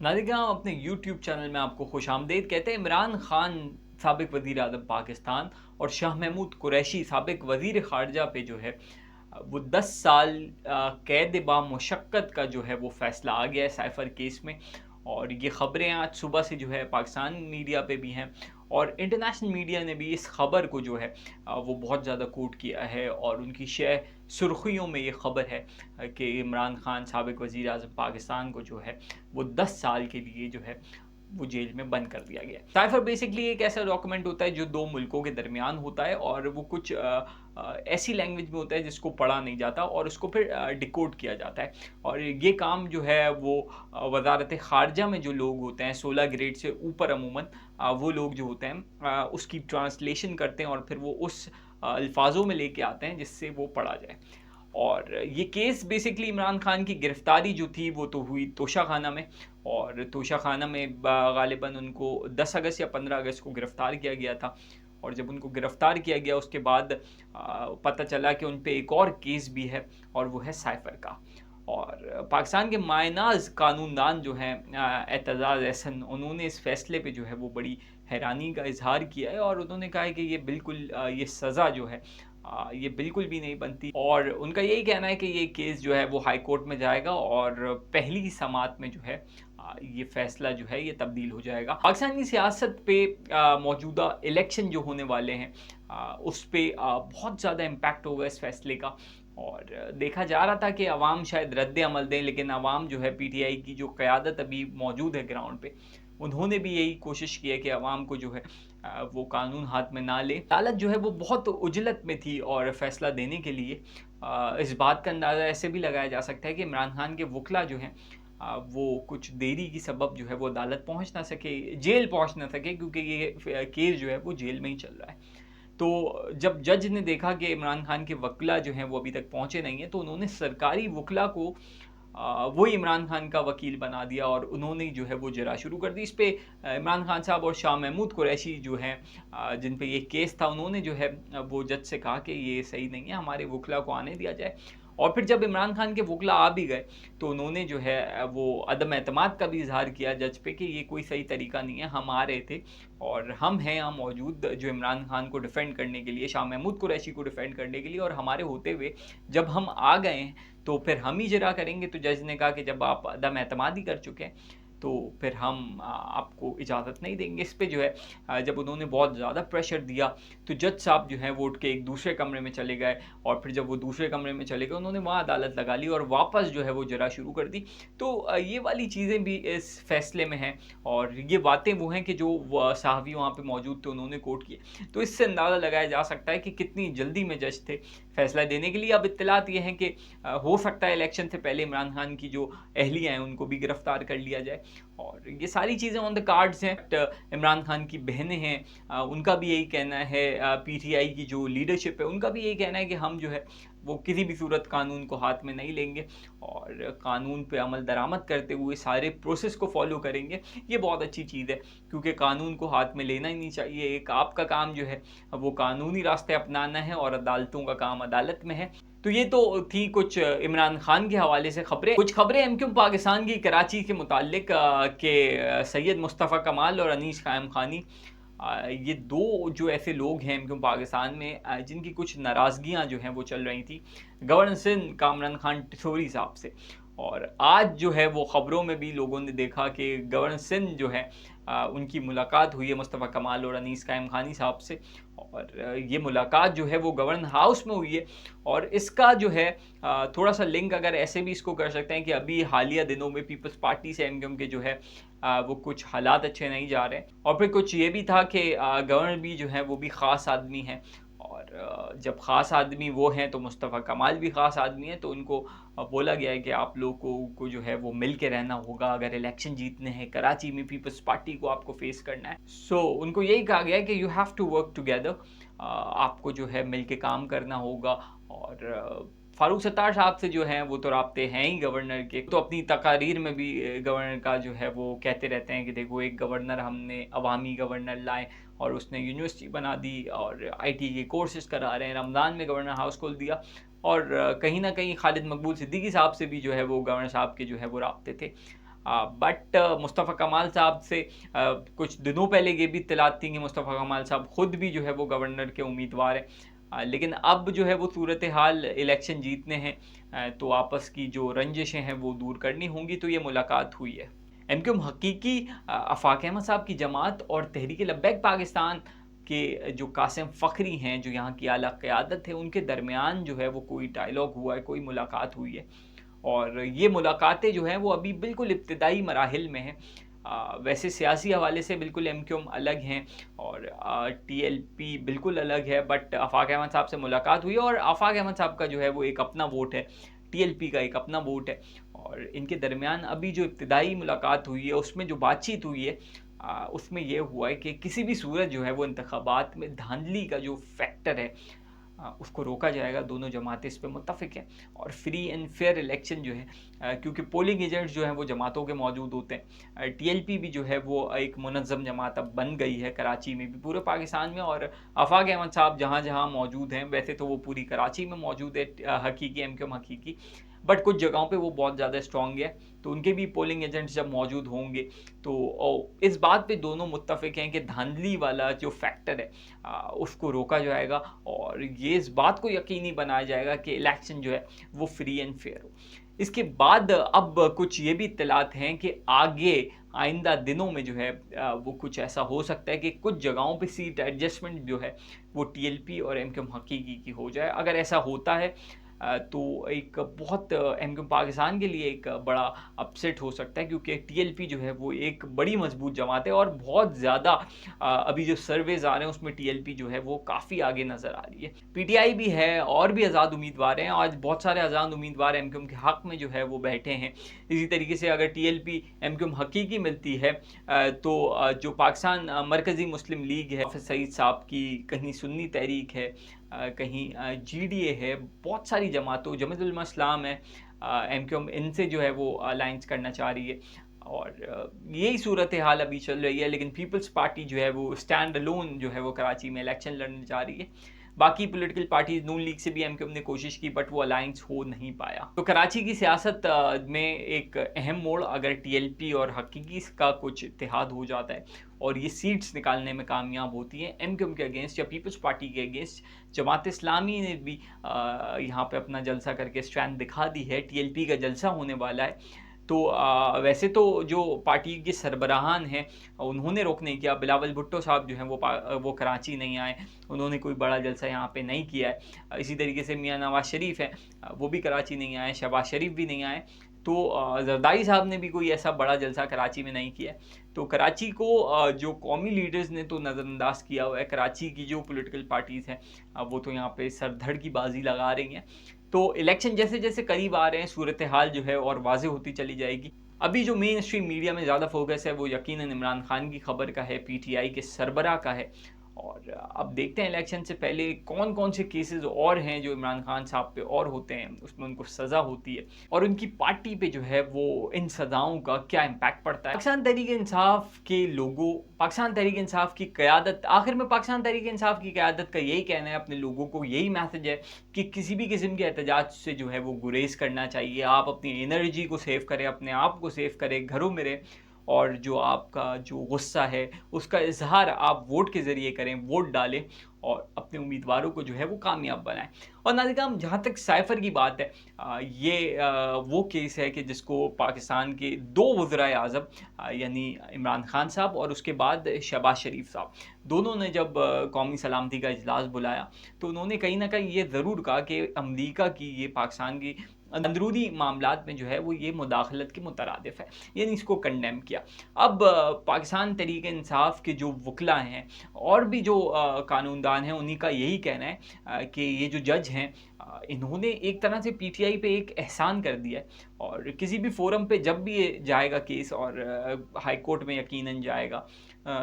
नादिगा अपने YouTube channel में आपको खुशामदीद कहते हैं। इमरान खान साबिक वज़ीर आज़म पाकिस्तान और शाह महमूद कुरैशी साबिक वज़ीर ख़ारजा पे जो है वो 10 साल कैद बा मुशक्क़त का जो है वो फ़ैसला आ गया है साइफ़र केस में। और ये ख़बरें आज सुबह से जो है पाकिस्तान मीडिया पे भी हैं और इंटरनेशनल मीडिया ने भी इस ख़बर को जो है वो बहुत ज़्यादा कोट किया है और उनकी शह सुर्खियों में ये ख़बर है कि इमरान खान साबिक वज़ीर आज़म पाकिस्तान को जो है वो 10 साल के लिए जो है वो जेल में बंद कर दिया गया है। साइफर बेसिकली एक ऐसा डॉक्यूमेंट होता है जो दो मुल्कों के दरमियान होता है और वो कुछ ऐसी लैंग्वेज में होता है जिसको पढ़ा नहीं जाता और उसको फिर डिकोड किया जाता है। और ये काम जो है वो वजारत ख़ारजा में जो लोग होते हैं 16 ग्रेड से ऊपर अमूमन वो लोग जो होते हैं उसकी ट्रांसलेशन करते हैं और फिर वो उस अल्फाजों में लेके आते हैं जिससे वो पढ़ा जाए। और ये केस बेसिकली इमरान खान की गिरफ्तारी जो थी वो तो हुई तोशा खाना में और तोशा खाना में गालिबन उनको 10 अगस्त या 15 अगस्त को गिरफ़्तार किया गया था। और जब उनको गिरफ़्तार किया गया उसके बाद पता चला कि उन पे एक और केस भी है और वो है साइफ़र का। और पाकिस्तान के मायनाज़ कानूनदान जो हैं एतज़ाज़ एहसन, उन्होंने इस फ़ैसले पे जो है वो बड़ी हैरानी का इज़हार किया है और उन्होंने कहा है कि ये बिल्कुल ये सज़ा जो है ये बिल्कुल भी नहीं बनती। और उनका यही कहना है कि ये केस जो है वो हाई कोर्ट में जाएगा और पहली समात में जो है ये फैसला जो है ये तब्दील हो जाएगा। पाकिस्तानी सियासत पे मौजूदा इलेक्शन जो होने वाले हैं उस पे बहुत ज़्यादा इम्पैक्ट होगा इस फैसले का। और देखा जा रहा था कि अवाम शायद रद्द अमल दें, लेकिन अवाम जो है पीटीआई की जो क़यादत अभी मौजूद है ग्राउंड पे, उन्होंने भी यही कोशिश की है कि अवाम को जो है वो कानून हाथ में ना ले। अदालत जो है वो बहुत उजलत में थी और फैसला देने के लिए इस बात का अंदाज़ा ऐसे भी लगाया जा सकता है कि इमरान खान के वकला जो हैं वो कुछ देरी की सबब जो है वो अदालत पहुंच ना सके, जेल पहुंच ना सके, क्योंकि ये केस जो है वो जेल में ही चल रहा है। तो जब जज ने देखा कि इमरान खान के वकला जो हैं वो अभी तक पहुंचे नहीं हैं, तो उन्होंने सरकारी वकला को वही इमरान खान का वकील बना दिया और उन्होंने जो है वो जरा शुरू कर दी इस पे। इमरान खान साहब और शाह महमूद कुरैशी जो हैं जिन पे ये केस था, उन्होंने जो है वो जज से कहा कि ये सही नहीं है, हमारे वकला को आने दिया जाए। और फिर जब इमरान खान के वकला आ भी गए तो उन्होंने जो है वो अदम एतमाद का भी इजहार किया जज पे कि ये कोई सही तरीका नहीं है, हम आ रहे थे और हम हैं यहाँ मौजूद जो इमरान खान को डिफेंड करने के लिए, शाह महमूद कुरैशी को डिफेंड करने के लिए, और हमारे होते हुए जब हम आ गए हैं तो फिर हम ही जरा करेंगे। तो जज ने कहा कि जब आप अदम एतमादी कर चुके हैं तो फिर हम आपको इजाज़त नहीं देंगे। इस पे जो है जब उन्होंने बहुत ज़्यादा प्रेशर दिया तो जज साहब जो हैं वो उठ के एक दूसरे कमरे में चले गए और फिर जब वो दूसरे कमरे में चले गए उन्होंने वहाँ अदालत लगा ली और वापस जो है वो जरा शुरू कर दी। तो ये वाली चीज़ें भी इस फैसले में हैं और ये बातें वो हैं कि जो साहबी वहाँ पे मौजूद थे उन्होंने कोट किए। तो इससे अंदाज़ा लगाया जा सकता है कि कितनी जल्दी में जज थे फैसला देने के लिए। अब इत्तलात ये हैं कि हो सकता है इलेक्शन से पहले इमरान खान की जो अहलिया हैं उनको भी गिरफ्तार कर लिया जाए और ये सारी चीज़ें ऑन द कार्ड्स हैं। इमरान खान की बहनें हैं, उनका भी यही कहना है, पीटीआई की जो लीडरशिप है उनका भी यही कहना है कि हम जो है वो किसी भी सूरत कानून को हाथ में नहीं लेंगे और कानून पे अमल दरामद करते हुए सारे प्रोसेस को फॉलो करेंगे। ये बहुत अच्छी चीज़ है क्योंकि कानून को हाथ में लेना ही नहीं चाहिए। एक आपका काम जो है वो कानूनी रास्ते अपनाना है और अदालतों का काम अदालत में है। तो ये तो थी कुछ इमरान खान के हवाले से खबरें। कुछ खबरें एमक्यू पाकिस्तान की कराची के मुतालिक के सैयद मुस्तफ़ा कमाल और अनीस कायम खानी, ये दो जो ऐसे लोग हैं एमक्यू पाकिस्तान में जिनकी कुछ नाराज़गियाँ जो हैं वो चल रही थी गवर्नर सिंध कामरान खान टिथोरी साहब से। और आज जो है वो ख़बरों में भी लोगों ने देखा कि गवर्नर सिंध जो है उनकी मुलाकात हुई है मुस्तफ़ा कमाल और अनीस कायम खानी साहब से और ये मुलाकात जो है वो गवर्नर हाउस में हुई है। और इसका जो है थोड़ा सा लिंक अगर ऐसे भी इसको कर सकते हैं कि अभी हालिया दिनों में पीपल्स पार्टी से एमक्यूएम के जो है वो कुछ हालात अच्छे नहीं जा रहे हैं। और फिर कुछ ये भी था कि गवर्नर भी जो है वो भी ख़ास आदमी हैं और जब ख़ास आदमी वो हैं तो मुस्तफ़ा कमाल भी ख़ास आदमी हैं, तो उनको बोला गया है कि आप लोगों को जो है वो मिल के रहना होगा अगर इलेक्शन जीतने हैं। कराची में पीपल्स पार्टी को आपको फेस करना है। सो उनको यही कहा गया है कि you have to work together, आपको जो है मिल के काम करना होगा। और फारूक सत्तार साहब से जो हैं वो तो राब्ते हैं ही गवर्नर के, तो अपनी तकारीर में भी गवर्नर का जो है वो कहते रहते हैं कि देखो एक गवर्नर हमने अवामी गवर्नर लाए और उसने यूनिवर्सिटी बना दी और आईटी के कोर्सेज करा रहे हैं। रमज़ान में गवर्नर हाउस खोल दिया और कहीं ना कहीं खालिद मकबूल सिद्दीकी साहब से भी जो है वो गवर्नर साहब के जो है वो राब्ते थे। बट मुस्तफ़ा कमाल साहब से कुछ दिनों पहले ये भी इत्तलात थी कि मुस्तफ़ा कमाल साहब खुद भी जो है वो गवर्नर के उम्मीदवार हैं। लेकिन अब जो है वो सूरत हाल, इलेक्शन जीतने हैं, तो आपस की जो रंजिशें हैं वो दूर करनी होंगी, तो ये मुलाकात हुई है। एमक्यूएम हकीकी आफाक अहमद साहब की जमात और तहरीक लब्बैक पाकिस्तान के जो कासिम फ़खरी हैं, जो यहाँ की आला क़यादत है, उनके दरमियान जो है वो कोई डायलॉग हुआ है, कोई मुलाकात हुई है। और ये मुलाकातें जो हैं वो अभी बिल्कुल इब्तिदाई मराहिल में हैं। वैसे सियासी हवाले से बिल्कुल एमक्यूएम अलग हैं और टीएलपी बिल्कुल अलग है, बट आफाक अहमद साहब से मुलाकात हुई है और आफाक अहमद साहब का जो है वो एक अपना वोट है, टीएलपी का एक अपना वोट है। और इनके दरमियान अभी जो इब्तिदाई मुलाकात हुई है उसमें जो बातचीत हुई है, उसमें ये हुआ है कि किसी भी सूरत जो है वो इंतखाबात में धांधली का जो फैक्टर है उसको रोका जाएगा। दोनों जमातें इस पे मुत्तफ़िक हैं और फ्री एंड फेयर इलेक्शन जो है, क्योंकि पोलिंग एजेंट्स जो हैं वो जमातों के मौजूद होते हैं। टीएलपी भी जो है वो एक मुनज़्ज़म जमात अब बन गई है, कराची में भी, पूरे पाकिस्तान में। और आफाक अहमद साहब जहाँ जहाँ मौजूद हैं, वैसे तो वो पूरी कराची में मौजूद है, हकीकी एमक्यूएम हकीकी, बट कुछ जगहों पे वो बहुत ज़्यादा स्ट्रॉन्ग है, तो उनके भी पोलिंग एजेंट्स जब मौजूद होंगे तो इस बात पे दोनों मुत्तफ़िक हैं कि धांधली वाला जो फैक्टर है उसको रोका जाएगा और ये इस बात को यकीनी बनाया जाएगा कि इलेक्शन जो है वो फ्री एंड फेयर हो। इसके बाद अब कुछ ये भी इत्तलात हैं कि आगे आइंदा दिनों में जो है वो कुछ ऐसा हो सकता है कि कुछ जगहों पे सीट एडजस्टमेंट जो है वो टीएलपी और एमक्यूएम हकीकी की हो जाए। अगर ऐसा होता है तो एक बहुत एमक्यूएम पाकिस्तान के लिए एक बड़ा अपसेट हो सकता है, क्योंकि टीएलपी जो है वो एक बड़ी मजबूत जमात है और बहुत ज़्यादा अभी जो सर्वेज आ रहे हैं उसमें टीएलपी जो है वो काफ़ी आगे नज़र आ रही है। पीटीआई भी है और भी आज़ाद उम्मीदवार हैं, आज बहुत सारे आज़ाद उम्मीदवार एमक्यूएम के हक़ में जो है वो बैठे हैं। इसी तरीके से अगर टीएलपी एमक्यूएम हकीकी मिलती है तो जो पाकिस्तान मरकज़ी मुस्लिम लीग है, हाफ़िज़ सईद साहब की कहीं सुन्नी तहरीक है, कहीं जीडीए है, बहुत सारी जमातों, जमात उलमा इस्लाम है, एमक्यूएम इनसे जो है वो अलायंस करना चाह रही है और यही सूरत हाल अभी चल रही है। लेकिन पीपल्स पार्टी जो है वो स्टैंड अलोन जो है वो कराची में इलेक्शन लड़ने जा रही है। बाकी पॉलिटिकल पार्टीज, नून लीग से भी एमक्यूएम ने कोशिश की, बट वो अलायंस हो नहीं पाया। तो कराची की सियासत में एक अहम मोड़ अगर टीएलपी और हकीकी का कुछ इत्तेहाद हो जाता है और ये सीट्स निकालने में कामयाब होती हैं एमक्यूएम के अगेंस्ट या पीपल्स पार्टी के अगेंस्ट। जमात इस्लामी ने भी यहाँ पे अपना जलसा करके स्ट्रेंथ दिखा दी है, टीएलपी का जलसा होने वाला है। तो वैसे तो जो पार्टी के सरबराहान हैं उन्होंने रोक नहीं किया। बिलावल भुट्टो साहब जो हैं वो कराची नहीं आए, उन्होंने कोई बड़ा जलसा यहाँ पे नहीं किया है। इसी तरीके से मियाँ नवाज शरीफ हैं, वो भी कराची नहीं आए, शहबाज शरीफ भी नहीं आए। तो जरदारी साहब ने भी कोई ऐसा बड़ा जलसा कराची में नहीं किया। तो कराची को जो कौमी लीडर्स ने तो नज़रअंदाज किया हुआ है। कराची की जो पॉलिटिकल पार्टीज़ हैं वो तो यहाँ पे सरधड़ की बाजी लगा रही हैं। तो इलेक्शन जैसे जैसे करीब आ रहे हैं, सूरत हाल जो है और वाज़ेह होती चली जाएगी। अभी जो मेन स्ट्रीम मीडिया में ज़्यादा फोकस है वो यकीनन इमरान खान की खबर का है, पीटीआई के सरबराह का है। और अब देखते हैं इलेक्शन से पहले कौन कौन से केसेस और हैं जो इमरान खान साहब पे और होते हैं, उसमें उनको सज़ा होती है और उनकी पार्टी पे जो है वो इन सज़ाओं का क्या इम्पैक्ट पड़ता है। पाकिस्तान तहरीक इंसाफ के लोगों, पाकिस्तान तहरीक इंसाफ की क़यादत, आखिर में पाकिस्तान तहरीक इंसाफ की क़यादत का यही कहना है, अपने लोगों को यही मैसेज है कि किसी भी किस्म के एहतजाज से जो है वो गुरेज करना चाहिए। आप अपनी एनर्जी को सेव करें, अपने आप को सेव करें, घरों में रहें और जो आपका जो गुस्सा है उसका इजहार आप वोट के ज़रिए करें, वोट डालें और अपने उम्मीदवारों को जो है वो कामयाब बनाएं। और नाज़रीन, जहाँ तक साइफ़र की बात है, ये वो केस है कि जिसको पाकिस्तान के दो वज़राए आज़म यानी इमरान खान साहब और उसके बाद शहबाज शरीफ साहब, दोनों ने जब कौमी सलामती का इजलास बुलाया तो उन्होंने कहीं ना कहीं ये ज़रूर कहा कि अमरीका की ये पाकिस्तान की अंदरूनी मामलात में जो है वो ये मुदाखलत के मुतरादिफ है, यानी इसको कंडेम किया। अब पाकिस्तान तहरीक इंसाफ के जो वकला हैं और भी जो कानूनदान हैं उन्हीं का यही कहना है कि ये जो जज हैं इन्होंने एक तरह से पीटीआई पे एक एहसान कर दिया है और किसी भी फोरम पे जब भी ये जाएगा केस और हाई कोर्ट में यकीनन जाएगा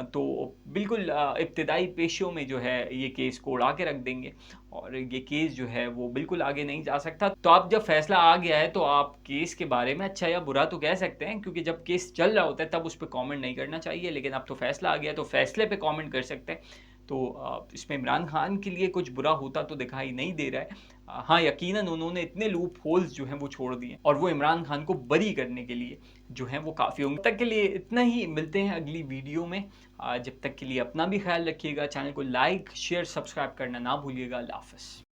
तो बिल्कुल इब्तदाई पेशियों में जो है ये केस को उड़ा के रख देंगे और ये केस जो है वो बिल्कुल आगे नहीं जा सकता। तो अब जब फैसला आ गया है तो आप केस के बारे में अच्छा या बुरा तो कह सकते हैं, क्योंकि जब केस चल रहा होता है तब उस पर कॉमेंट नहीं करना चाहिए, लेकिन अब तो फैसला आ गया तो फैसले पे कॉमेंट कर सकते हैं। तो इसमें इमरान खान के लिए कुछ बुरा होता तो दिखाई नहीं दे रहा है। हाँ, यकीनन उन्होंने इतने लूप होल्स जो हैं वो छोड़ दिए और वो इमरान खान को बरी करने के लिए जो हैं वो काफ़ी होंगे। तब तक के लिए इतना ही, मिलते हैं अगली वीडियो में। जब तक के लिए अपना भी ख्याल रखिएगा, चैनल को लाइक शेयर सब्सक्राइब करना ना भूलिएगा। अल्लाह हाफ़िज़।